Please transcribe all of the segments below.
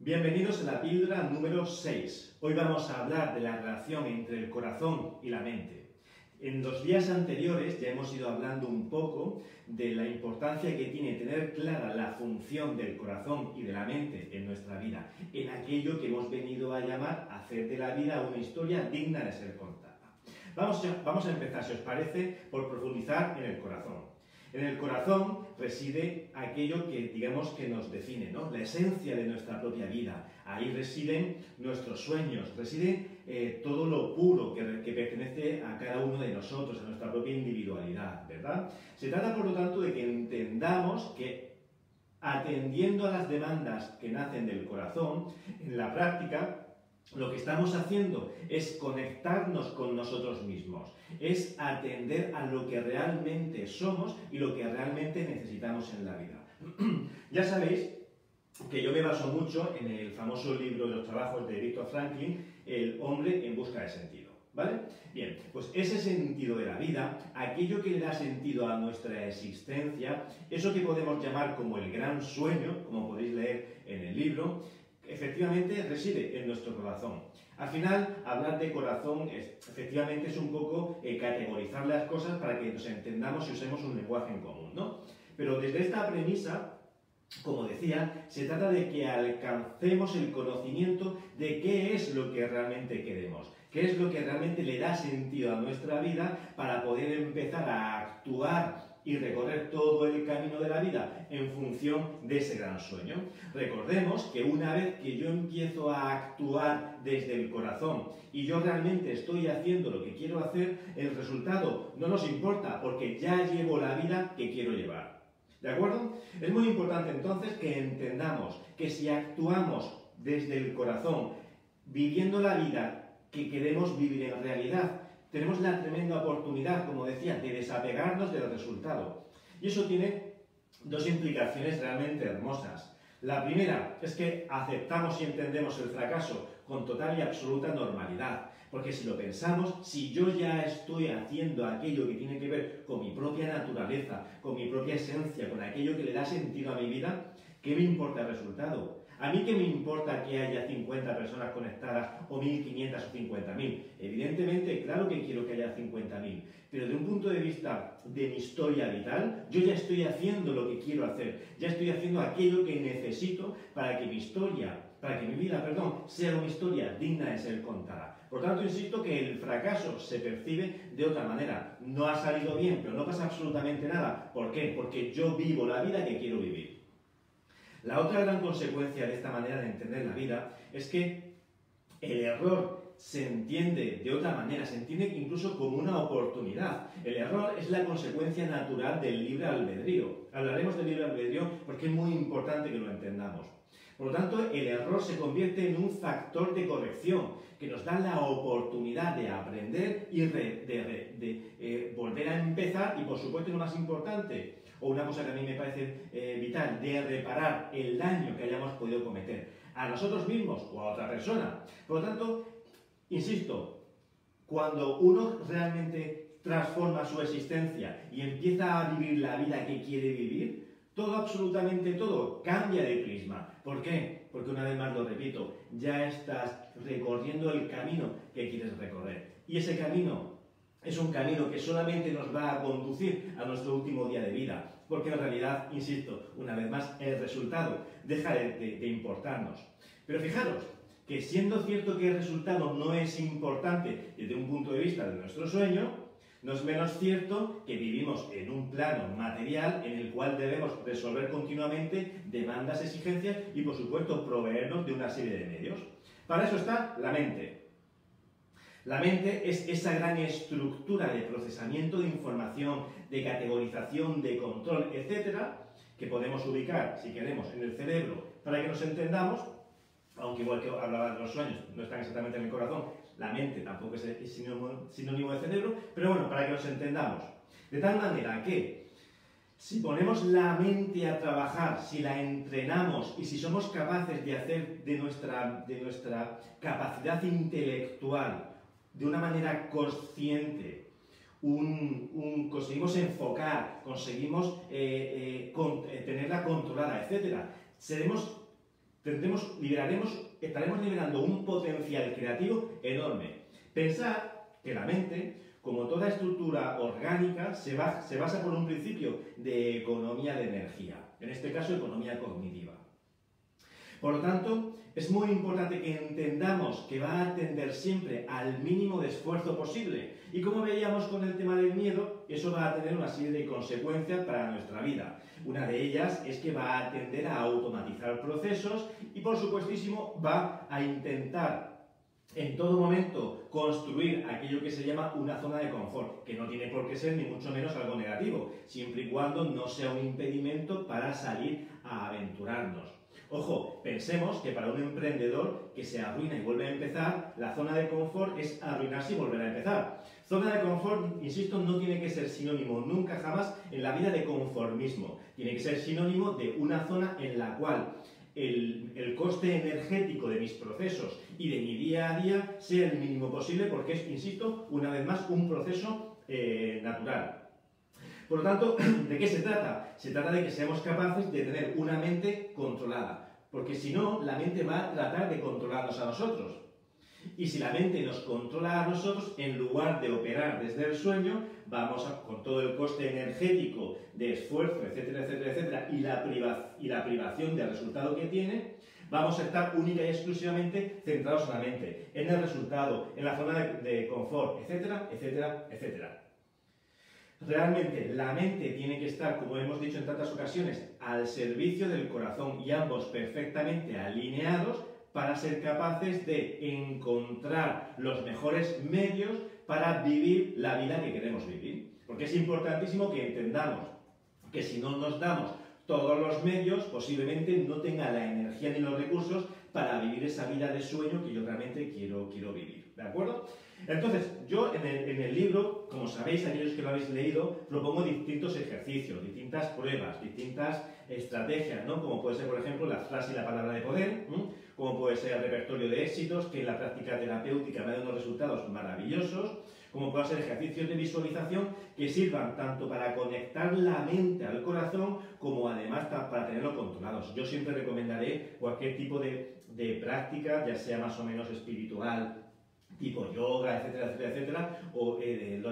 Bienvenidos a la píldora número 6. Hoy vamos a hablar de la relación entre el corazón y la mente. En los días anteriores ya hemos ido hablando un poco de la importancia que tiene tener clara la función del corazón y de la mente en nuestra vida, en aquello que hemos venido a llamar hacer de la vida una historia digna de ser contada. Vamos a empezar, si os parece, por profundizar en el corazón. En el corazón reside aquello que, digamos, que nos define, ¿no? La esencia de nuestra propia vida. Ahí residen nuestros sueños, reside todo lo puro que pertenece a cada uno de nosotros, a nuestra propia individualidad, ¿verdad? Se trata, por lo tanto, de que entendamos que, atendiendo a las demandas que nacen del corazón, en la práctica, lo que estamos haciendo es conectarnos con nosotros mismos, es atender a lo que realmente somos y lo que realmente necesitamos en la vida. Ya sabéis que yo me baso mucho en el famoso libro de los trabajos de Viktor Franklin, El hombre en busca de sentido, ¿vale? Bien, pues ese sentido de la vida, aquello que le da sentido a nuestra existencia, eso que podemos llamar como el gran sueño, como podéis leer en el libro, efectivamente reside en nuestro corazón. Al final, hablar de corazón efectivamente es un poco categorizar las cosas para que nos entendamos y usemos un lenguaje en común, ¿no? Pero desde esta premisa, como decía, se trata de que alcancemos el conocimiento de qué es lo que realmente queremos, qué es lo que realmente le da sentido a nuestra vida para poder empezar a actuar y recorrer todo el camino de la vida en función de ese gran sueño. Recordemos que una vez que yo empiezo a actuar desde el corazón y yo realmente estoy haciendo lo que quiero hacer, el resultado no nos importa porque ya llevo la vida que quiero llevar. ¿De acuerdo? Es muy importante entonces que entendamos que si actuamos desde el corazón, viviendo la vida que queremos vivir en realidad, tenemos la tremenda oportunidad, como decía, de desapegarnos del resultado. Y eso tiene dos implicaciones realmente hermosas. La primera es que aceptamos y entendemos el fracaso con total y absoluta normalidad. Porque si lo pensamos, si yo ya estoy haciendo aquello que tiene que ver con mi propia naturaleza, con mi propia esencia, con aquello que le da sentido a mi vida, ¿qué me importa el resultado? ¿A mí qué me importa que haya 50 personas conectadas o 1.500 o 50.000? Evidentemente, claro que quiero que haya 50.000, pero de un punto de vista de mi historia vital, yo ya estoy haciendo lo que quiero hacer, ya estoy haciendo aquello que necesito para que mi historia, para que mi vida, sea una historia digna de ser contada. Por tanto, insisto que el fracaso se percibe de otra manera. No ha salido bien, pero no pasa absolutamente nada. ¿Por qué? Porque yo vivo la vida que quiero vivir. La otra gran consecuencia de esta manera de entender la vida es que el error se entiende de otra manera, se entiende incluso como una oportunidad. El error es la consecuencia natural del libre albedrío. Hablaremos del libre albedrío porque es muy importante que lo entendamos. Por lo tanto, el error se convierte en un factor de corrección que nos da la oportunidad de aprender y de volver a empezar y, por supuesto, lo más importante, o una cosa que a mí me parece vital, de reparar el daño que hayamos podido cometer a nosotros mismos o a otra persona. Por lo tanto, insisto, cuando uno realmente transforma su existencia y empieza a vivir la vida que quiere vivir, todo, absolutamente todo, cambia de prisma. ¿Por qué? Porque una vez más lo repito, ya estás recorriendo el camino que quieres recorrer. Y ese camino es un camino que solamente nos va a conducir a nuestro último día de vida. Porque en realidad, insisto, una vez más, el resultado deja de importarnos. Pero fijaros, que siendo cierto que el resultado no es importante desde un punto de vista de nuestro sueño, no es menos cierto que vivimos en un plano material en el cual debemos resolver continuamente demandas, exigencias y, por supuesto, proveernos de una serie de medios. Para eso está la mente. La mente es esa gran estructura de procesamiento de información, de categorización, de control, etcétera, que podemos ubicar, si queremos, en el cerebro para que nos entendamos, aunque igual que hablaba de los sueños, no están exactamente en el corazón, la mente tampoco es sinónimo de cerebro, pero bueno, para que nos entendamos. De tal manera que, si ponemos la mente a trabajar, si la entrenamos y si somos capaces de hacer de nuestra capacidad intelectual de una manera consciente, conseguimos enfocar, conseguimos tenerla controlada, etc., estaremos liberando un potencial creativo enorme. Pensad que la mente, como toda estructura orgánica, se basa por un principio de economía de energía, en este caso economía cognitiva. Por lo tanto, es muy importante que entendamos que va a tender siempre al mínimo de esfuerzo posible. Y como veíamos con el tema del miedo, eso va a tener una serie de consecuencias para nuestra vida. Una de ellas es que va a tender a automatizar procesos y, por supuestísimo, va a intentar en todo momento construir aquello que se llama una zona de confort, que no tiene por qué ser ni mucho menos algo negativo, siempre y cuando no sea un impedimento para salir a aventurarnos. Ojo, pensemos que para un emprendedor que se arruina y vuelve a empezar, la zona de confort es arruinarse y volver a empezar. Zona de confort, insisto, no tiene que ser sinónimo nunca jamás en la vida de conformismo. Tiene que ser sinónimo de una zona en la cual el coste energético de mis procesos y de mi día a día sea el mínimo posible porque es, insisto, una vez más, un proceso natural. Por lo tanto, ¿de qué se trata? Se trata de que seamos capaces de tener una mente controlada, porque si no, la mente va a tratar de controlarnos a nosotros. Y si la mente nos controla a nosotros, en lugar de operar desde el sueño, con todo el coste energético, de esfuerzo, etcétera, etcétera, etcétera, y la privación del resultado que tiene, vamos a estar única y exclusivamente centrados en la mente, en el resultado, en la zona de confort, etcétera, etcétera, etcétera. Realmente la mente tiene que estar, como hemos dicho en tantas ocasiones, al servicio del corazón y ambos perfectamente alineados para ser capaces de encontrar los mejores medios para vivir la vida que queremos vivir. Porque es importantísimo que entendamos que si no nos damos todos los medios, posiblemente no tenga la energía ni los recursos para vivir esa vida de sueño que yo realmente quiero vivir. ¿De acuerdo? Entonces, yo en el libro, como sabéis, aquellos que lo habéis leído, propongo distintos ejercicios, distintas pruebas, distintas estrategias, ¿no? Como puede ser, por ejemplo, la frase y la palabra de poder, como puede ser el repertorio de éxitos, que en la práctica terapéutica me da unos resultados maravillosos, como pueden ser ejercicios de visualización que sirvan tanto para conectar la mente al corazón como además para tenerlo controlados. Yo siempre recomendaré cualquier tipo de práctica, ya sea más o menos espiritual, tipo yoga, etcétera, etcétera, etcétera, o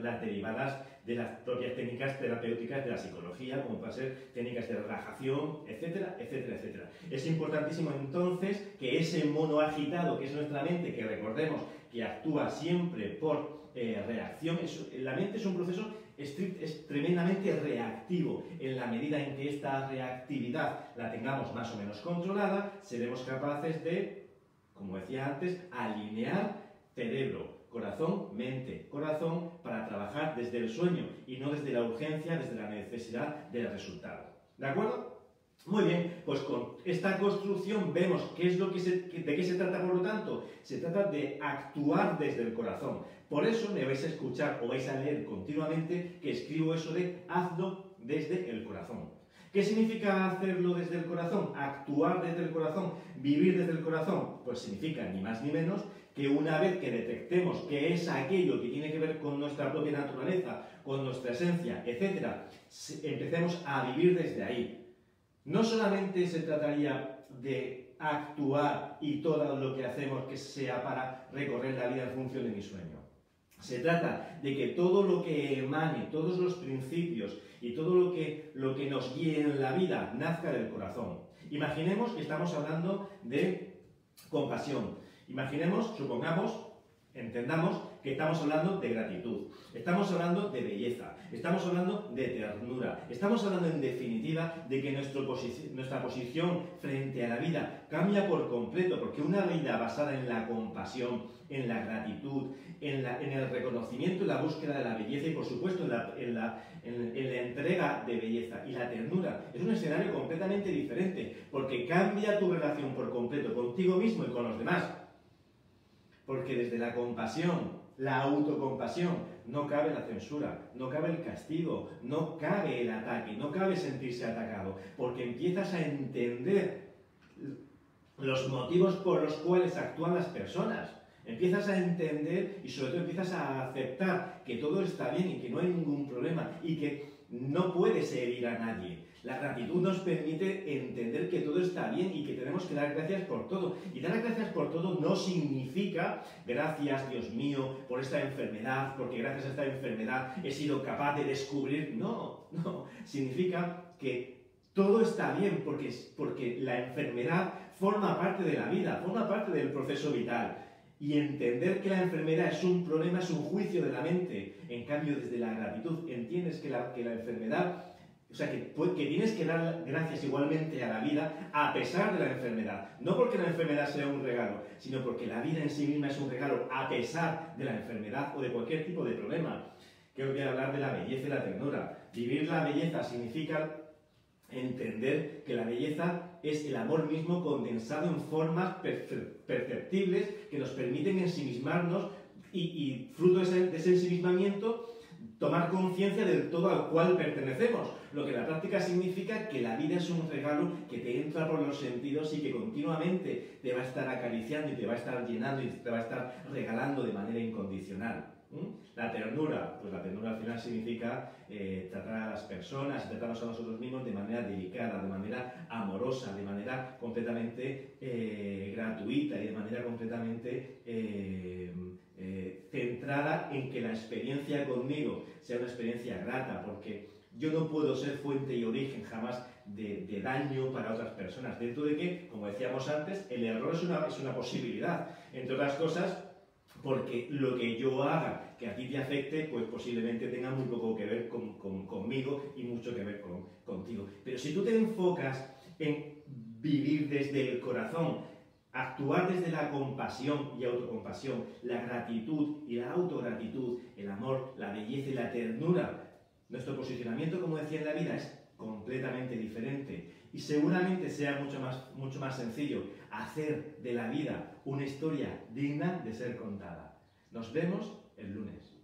las derivadas de las propias técnicas terapéuticas de la psicología, como pueden ser técnicas de relajación, etcétera, etcétera, etcétera. Es importantísimo entonces que ese mono agitado que es nuestra mente, que recordemos que actúa siempre por reacción, la mente es un proceso es tremendamente reactivo. En la medida en que esta reactividad la tengamos más o menos controlada, seremos capaces de, como decía antes, alinear cerebro, corazón, mente, corazón, para trabajar desde el sueño y no desde la urgencia, desde la necesidad del resultado. ¿De acuerdo? Muy bien, pues con esta construcción vemos de qué se trata, por lo tanto. Se trata de actuar desde el corazón. Por eso me vais a escuchar o vais a leer continuamente que escribo eso de hazlo desde el corazón. ¿Qué significa hacerlo desde el corazón? Actuar desde el corazón, vivir desde el corazón. Pues significa ni más ni menos que una vez que detectemos que es aquello que tiene que ver con nuestra propia naturaleza, con nuestra esencia, etc., empecemos a vivir desde ahí. No solamente se trataría de actuar y todo lo que hacemos que sea para recorrer la vida en función de mi sueño. Se trata de que todo lo que emane, todos los principios y todo lo que nos guíe en la vida nazca del corazón. Imaginemos que estamos hablando de compasión. Imaginemos, supongamos, entendamos que estamos hablando de gratitud, estamos hablando de belleza, estamos hablando de ternura, estamos hablando en definitiva de que nuestra posición frente a la vida cambia por completo, porque una vida basada en la compasión, en la gratitud, en el reconocimiento y la búsqueda de la belleza y por supuesto en la entrega de belleza y la ternura es un escenario completamente diferente, porque cambia tu relación por completo contigo mismo y con los demás. Porque desde la compasión, la autocompasión, no cabe la censura, no cabe el castigo, no cabe el ataque, no cabe sentirse atacado, porque empiezas a entender los motivos por los cuales actúan las personas. Empiezas a entender y sobre todo empiezas a aceptar que todo está bien y que no hay ningún problema y que no puedes herir a nadie. La gratitud nos permite entender que todo está bien y que tenemos que dar gracias por todo. Y dar gracias por todo no significa gracias, Dios mío, por esta enfermedad, porque gracias a esta enfermedad he sido capaz de descubrir. No. Significa que todo está bien porque la enfermedad forma parte de la vida, forma parte del proceso vital. Y entender que la enfermedad es un problema, es un juicio de la mente. En cambio, desde la gratitud entiendes que la enfermedad... O sea, que tienes que dar gracias igualmente a la vida a pesar de la enfermedad. No porque la enfermedad sea un regalo, sino porque la vida en sí misma es un regalo a pesar de la enfermedad o de cualquier tipo de problema. Quiero hablar de la belleza y la ternura. Vivir la belleza significa entender que la belleza es el amor mismo condensado en formas perceptibles que nos permiten ensimismarnos y fruto de ese ensimismamiento tomar conciencia del todo al cual pertenecemos, lo que en la práctica significa que la vida es un regalo que te entra por los sentidos y que continuamente te va a estar acariciando y te va a estar llenando y te va a estar regalando de manera incondicional. La ternura, pues la ternura al final significa tratar a las personas y tratarnos a nosotros mismos de manera delicada, de manera amorosa, de manera completamente gratuita y de manera completamente centrada en que la experiencia conmigo sea una experiencia grata, porque yo no puedo ser fuente y origen jamás de daño para otras personas, dentro de que, como decíamos antes, el error es una posibilidad, entre otras cosas, porque lo que yo haga que a ti te afecte, pues posiblemente tenga muy poco que ver conmigo y mucho que ver contigo. Pero si tú te enfocas en vivir desde el corazón, actuar desde la compasión y autocompasión, la gratitud y la autogratitud, el amor, la belleza y la ternura, nuestro posicionamiento, como decía en la vida, es completamente diferente y seguramente sea mucho más sencillo hacer de la vida una historia digna de ser contada. Nos vemos el lunes.